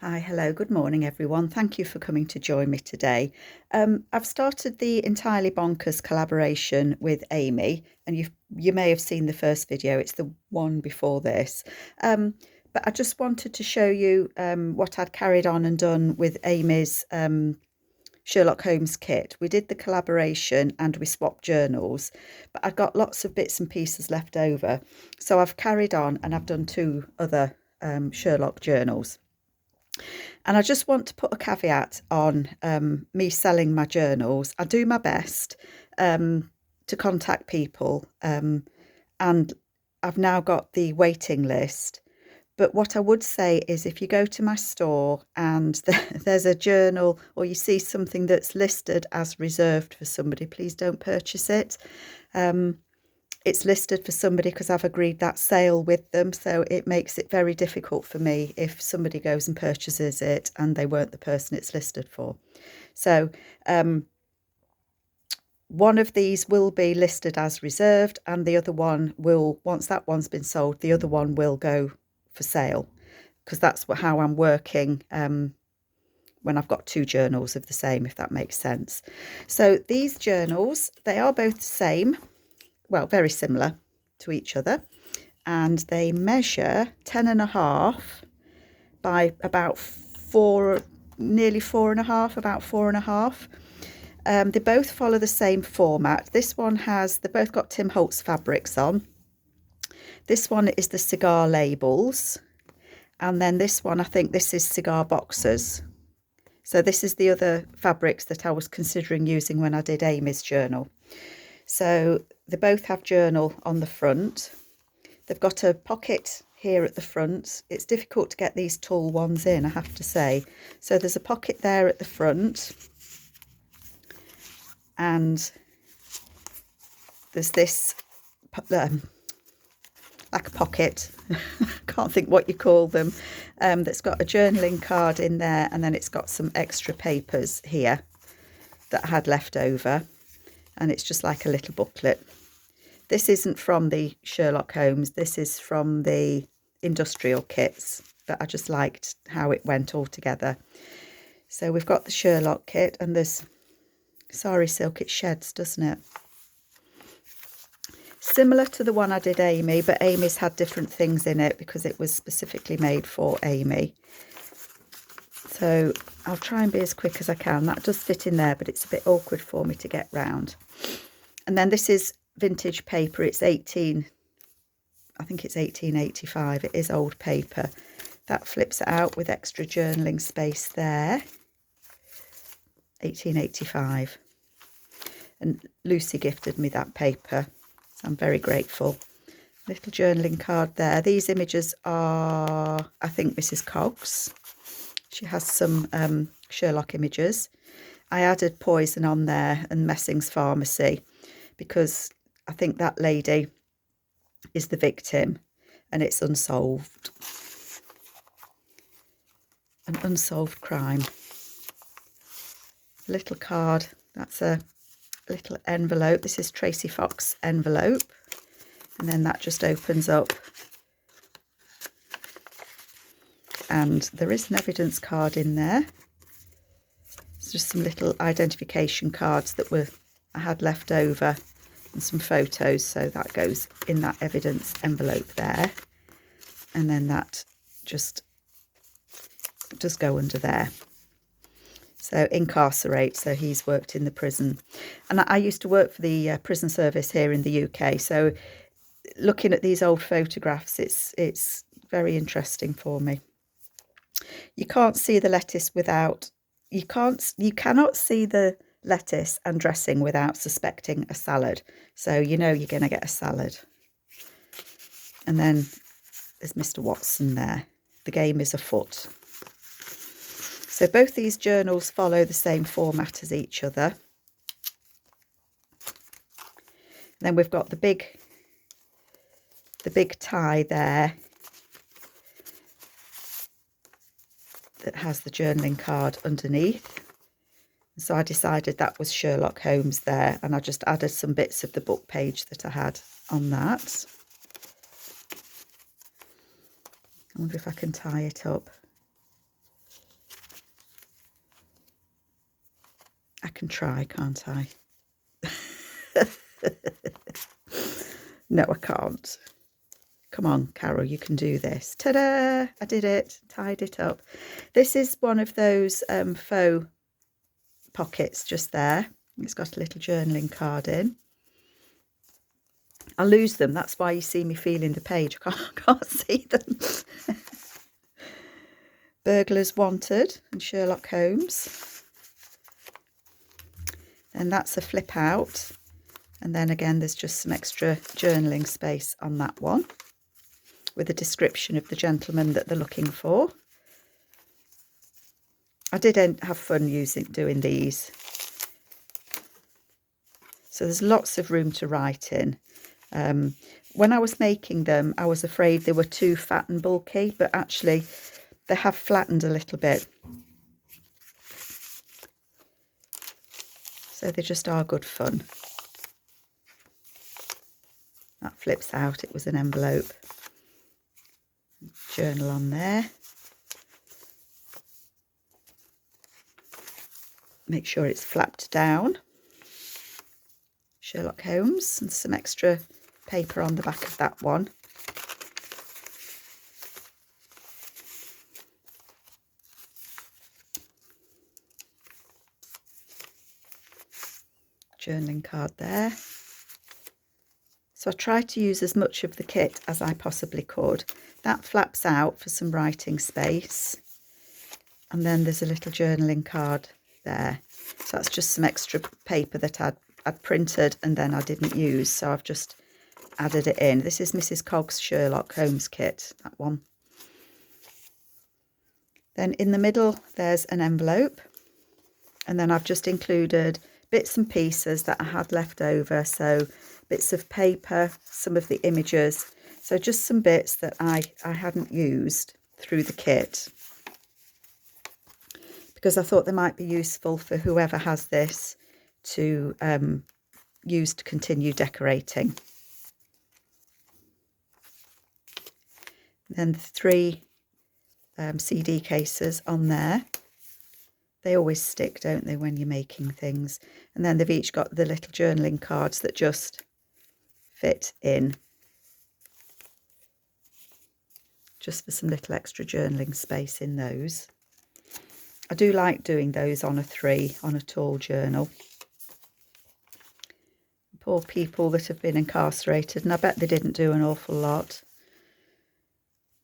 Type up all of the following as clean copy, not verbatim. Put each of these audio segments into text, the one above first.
Hi, hello, good morning, everyone. Thank you for coming to join me today. I've started the Entirely Bonkers collaboration with Amy, and you may have seen the first video. It's the one before this. Um, but I just wanted to show you what I'd carried on and done with Amy's Sherlock Holmes kit. We did the collaboration and we swapped journals, but I've got lots of bits and pieces left over. So I've carried on and I've done two other Sherlock journals. And I just want to put a caveat on me selling my journals. I do my best to contact people, and I've now got the waiting list. But what I would say is if you go to my store and there's a journal or you see something that's listed as reserved for somebody, please don't purchase it. It's listed for somebody because I've agreed that sale with them, so it makes it very difficult for me if somebody goes and purchases it and they weren't the person it's listed for. So one of these will be listed as reserved, and the other one will, once that one's been sold, the other one will go for sale, because that's how I'm working when I've got two journals of the same, if that makes sense. So these journals, they are both the same. Well, very similar to each other, and they measure 10.5 by about four, nearly 4.5, about 4.5. They both follow the same format. This one they both got Tim Holtz fabrics on. This one is the cigar labels, and then this one, I think this is cigar boxes. So this is the other fabrics that I was considering using when I did Amy's journal. So they both have journal on the front. They've got a pocket here at the front. It's difficult to get these tall ones in, I have to say. So there's a pocket there at the front. And there's this, like a pocket, can't think what you call them, that's got a journaling card in there. And then it's got some extra papers here that I had left over. And it's just like a little booklet. This isn't from the Sherlock Holmes, this is from the industrial kits, but I just liked how it went all together. So we've got the Sherlock kit, and there's sari silk, it sheds, doesn't it? Similar to the one I did Amy, but Amy's had different things in it because it was specifically made for Amy. So I'll try and be as quick as I can. That does fit in there, but it's a bit awkward for me to get round. And then this is vintage paper. It's I think it's 1885. It is old paper. That flips it out with extra journaling space there. 1885. And Lucy gifted me that paper, so I'm very grateful. Little journaling card there. These images are, I think, Mrs. Cogg's. She has some Sherlock images. I added Poison on there and Messing's Pharmacy because I think that lady is the victim and it's unsolved. An unsolved crime. A little card. That's a little envelope. This is Tracy Fox envelope. And then that just opens up. And there is an evidence card in there. It's just some little identification cards that I had left over, and some photos, so that goes in that evidence envelope there. And then that just does go under there. So incarcerate, so he's worked in the prison. And I used to work for the prison service here in the UK, so looking at these old photographs, it's very interesting for me. You can't see the lettuce without, you cannot see the lettuce and dressing without suspecting a salad. So you know you're going to get a salad. And then there's Mr. Watson there. The game is afoot. So both these journals follow the same format as each other. And then we've got the big tie there that has the journaling card underneath. So I decided that was Sherlock Holmes there, and I just added some bits of the book page that I had on that. I wonder if I can tie it up. I can try, can't I? No, I can't. Come on, Carol, you can do this. Ta-da! I did it. Tied it up. This is one of those faux pockets just there. It's got a little journaling card in. I lose them. That's why you see me feeling the page. I can't see them. Burglars Wanted and Sherlock Holmes. And that's a flip out. And then again, there's just some extra journaling space on that one, with a description of the gentleman that they're looking for. I did have fun doing these. So there's lots of room to write in. When I was making them, I was afraid they were too fat and bulky, but actually they have flattened a little bit. So they just are good fun. That flips out. It was an envelope. Journal on there. Make sure it's flapped down. Sherlock Holmes, and some extra paper on the back of that one. Journaling card there. So I tried to use as much of the kit as I possibly could. That flaps out for some writing space. And then there's a little journaling card there. So that's just some extra paper that I'd printed and then I didn't use. So I've just added it in. This is Mrs. Cogg's Sherlock Holmes kit, that one. Then in the middle, there's an envelope. And then I've just included bits and pieces that I had left over. So bits of paper, some of the images. So just some bits that I hadn't used through the kit, because I thought they might be useful for whoever has this to use to continue decorating. Then the 3 CD cases on there. They always stick, don't they, when you're making things? And then they've each got the little journaling cards that just fit in, just for some little extra journaling space in those. I do like doing those on a 3, on a tall journal. Poor people that have been incarcerated, and I bet they didn't do an awful lot.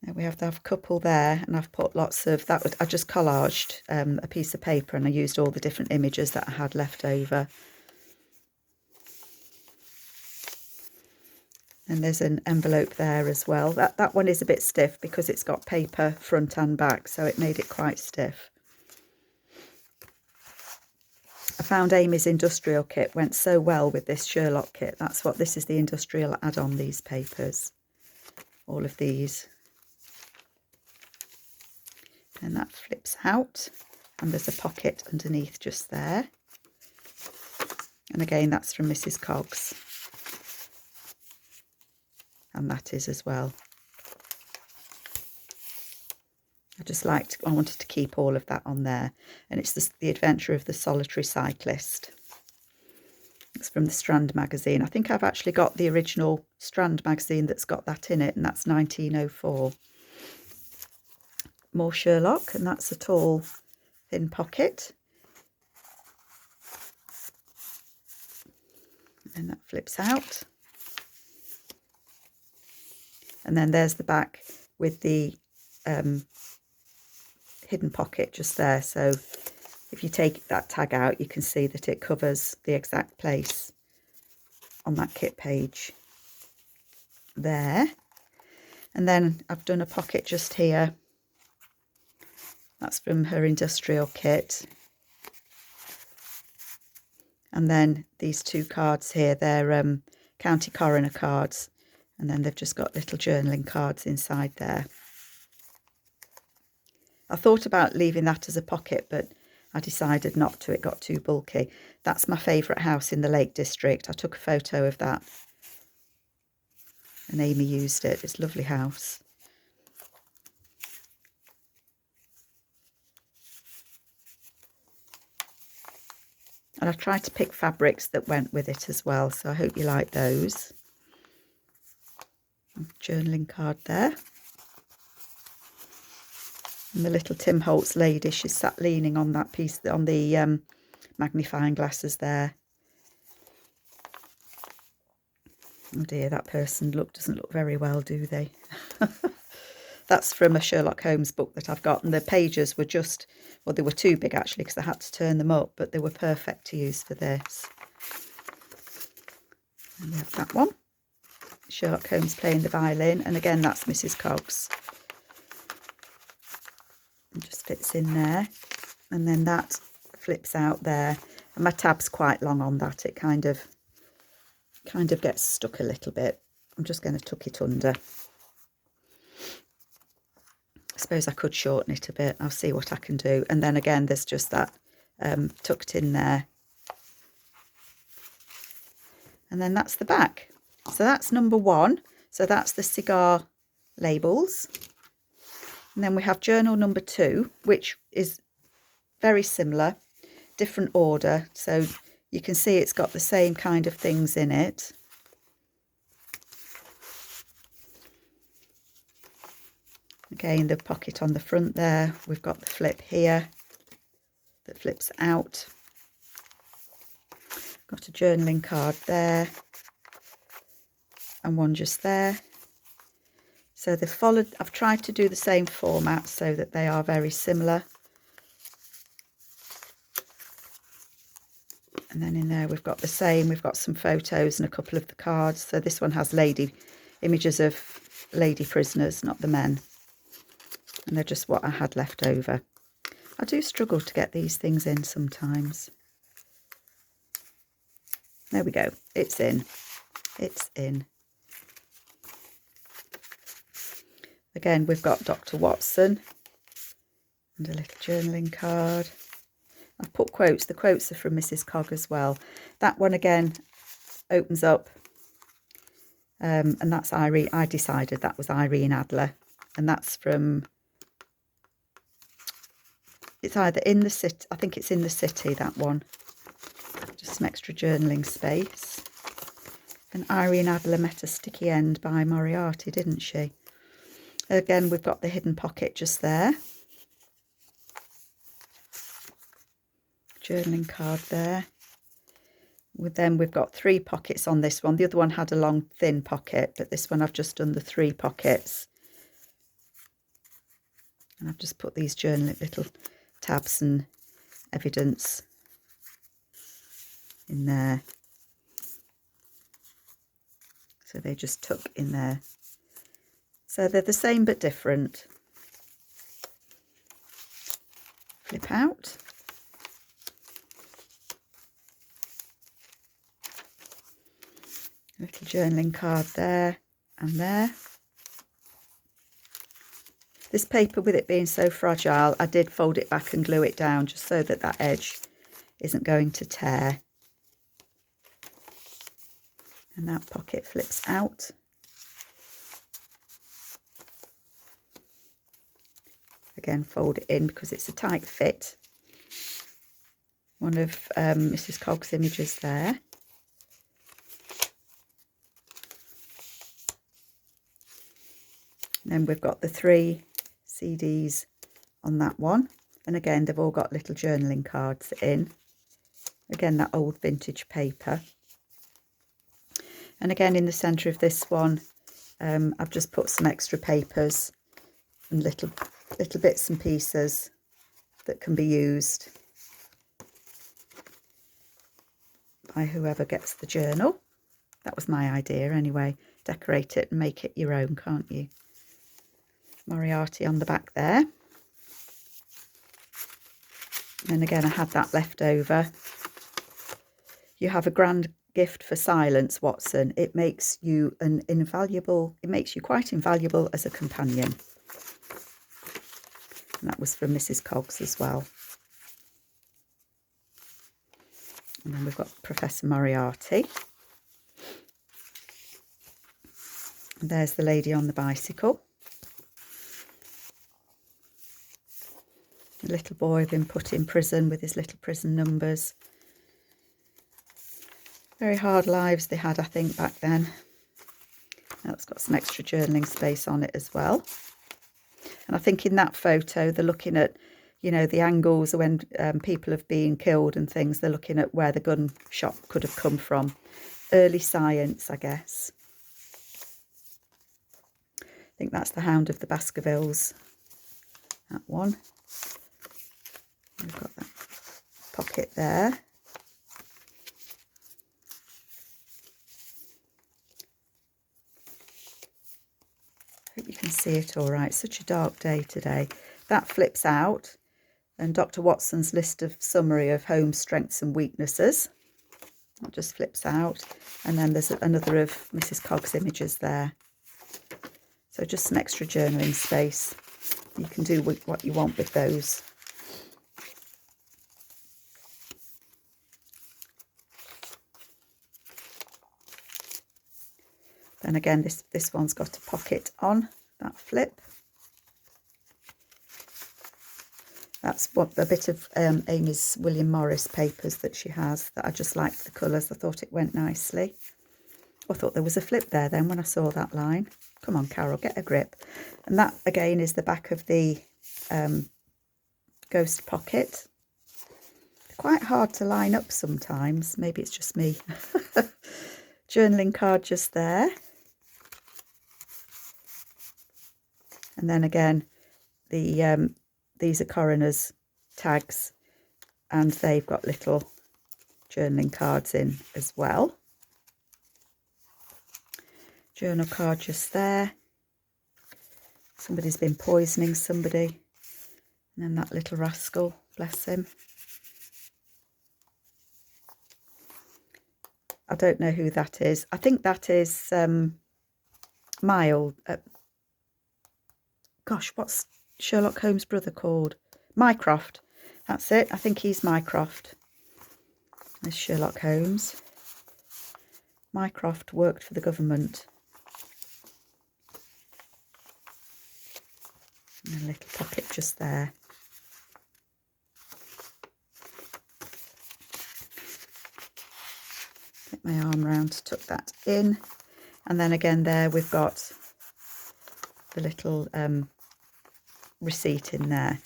Now we have to have a couple there, and I've put lots of that. I just collaged a piece of paper and I used all the different images that I had left over. And there's an envelope there as well. That one is a bit stiff because it's got paper front and back, so it made it quite stiff. I found Amy's industrial kit went so well with this Sherlock kit. That's what this is, the industrial add-on, these papers. All of these. And that flips out. And there's a pocket underneath just there. And again, that's from Mrs. Cogg's. And that is as well. I wanted to keep all of that on there. And it's the Adventure of the Solitary Cyclist. It's from the Strand magazine. I think I've actually got the original Strand magazine that's got that in it, and that's 1904. More Sherlock, and that's a tall, thin pocket. And that flips out. And then there's the back with the hidden pocket just there. So if you take that tag out, you can see that it covers the exact place on that kit page there. And then I've done a pocket just here. That's from her industrial kit. And then these 2 cards here, they're county coroner cards. And then they've just got little journaling cards inside there. I thought about leaving that as a pocket, but I decided not to. It got too bulky. That's my favourite house in the Lake District. I took a photo of that. And Amy used it. It's a lovely house. And I've tried to pick fabrics that went with it as well, so I hope you like those. Journaling card there. And the little Tim Holtz lady, she's sat leaning on that piece, on the magnifying glasses there. Oh dear, that person doesn't look very well, do they? That's from a Sherlock Holmes book that I've got, and the pages were just, well, they were too big actually because I had to turn them up, but they were perfect to use for this. And we have that one, Sherlock Holmes playing the violin, and again that's Mrs. Cogs. It just fits in there, and then that flips out there, and my tab's quite long on that. It kind of gets stuck a little bit. I'm just going to tuck it under. I suppose I could shorten it a bit. I'll see what I can do. And then again, there's just that tucked in there. And then that's the back. So that's number 1. So that's the cigar labels. And then we have journal number 2, which is very similar, different order. So you can see it's got the same kind of things in it. Again, the pocket on the front there. We've got the flip here that flips out. Got a journaling card there and one just there. So they've followed, I've tried to do the same format so that they are very similar. And then in there we've got the same, we've got some photos and a couple of the cards. So this one has images of lady prisoners, not the men. And they're just what I had left over. I do struggle to get these things in sometimes. There we go. It's in. It's in. Again, we've got Dr. Watson and a little journaling card. I've put quotes. The quotes are from Mrs. Cog as well. That one again opens up, and that's Irene. I decided that was Irene Adler, and that's from. It's either in the city. I think it's in the city. That one. Just some extra journaling space. And Irene Adler met a sticky end by Moriarty, didn't she? Again, we've got the hidden pocket just there. Journaling card there. Then we've got 3 pockets on this one. The other one had a long thin pocket, but this one I've just done the 3 pockets. And I've just put these journaling little tabs and evidence in there. So they just tuck in there. So they're the same but different. Flip out. A little journaling card there and there. This paper, with it being so fragile, I did fold it back and glue it down just so that that edge isn't going to tear. And that pocket flips out. Again, fold it in because it's a tight fit. One of Mrs. Cog's images there. And then we've got the 3 CDs on that one. And again, they've all got little journaling cards in. Again, that old vintage paper. And again, in the centre of this one, I've just put some extra papers and little bits and pieces that can be used by whoever gets the journal. That was my idea anyway. Decorate it and make it your own, can't you? Moriarty on the back there. And again, I had that left over. You have a grand gift for silence, Watson. It makes you quite invaluable as a companion. And that was from Mrs. Coggs as well. And then we've got Professor Moriarty. And there's the lady on the bicycle. The little boy been put in prison with his little prison numbers. Very hard lives they had, I think, back then. Now it's got some extra journaling space on it as well. And I think in that photo, they're looking at, you know, the angles when people have been killed and things. They're looking at where the gunshot could have come from. Early science, I guess. I think that's the Hound of the Baskervilles. That one. We've got that pocket there. Hope you can see it all right. Such a dark day today. That flips out, and Dr. Watson's list of summary of Holmes' strengths and weaknesses. That just flips out, and then there's another of Mrs. Cogg's images there. So just some extra journaling space. You can do what you want with those. Then again, this one's got a pocket on that flip. That's a bit of Amy's William Morris papers that she has, that I just liked the colours. I thought it went nicely. I thought there was a flip there then when I saw that line. Come on, Carol, get a grip. And that, again, is the back of the ghost pocket. They're quite hard to line up sometimes. Maybe it's just me. Journaling card just there. And then again, these are coroner's tags, and they've got little journaling cards in as well. Journal card just there. Somebody's been poisoning somebody. And then that little rascal, bless him. I don't know who that is. I think that is gosh, what's Sherlock Holmes' brother called? Mycroft. That's it. I think he's Mycroft. There's Sherlock Holmes. Mycroft worked for the government. And a little pocket just there. Get my arm round to tuck that in. And then again there we've got the little receipt in there.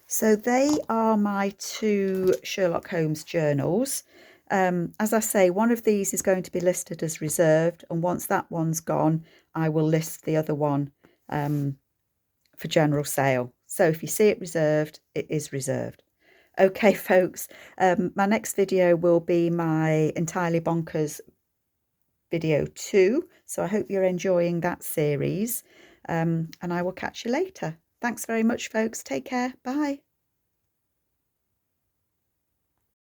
So they are my two Sherlock Holmes journals. As I say, one of these is going to be listed as reserved, and once that one's gone, I will list the other one for general sale. So if you see it reserved, it is reserved. Okay, folks, my next video will be my Entirely Bonkers video 2. So I hope you're enjoying that series, and I will catch you later. Thanks very much, folks. Take care. Bye.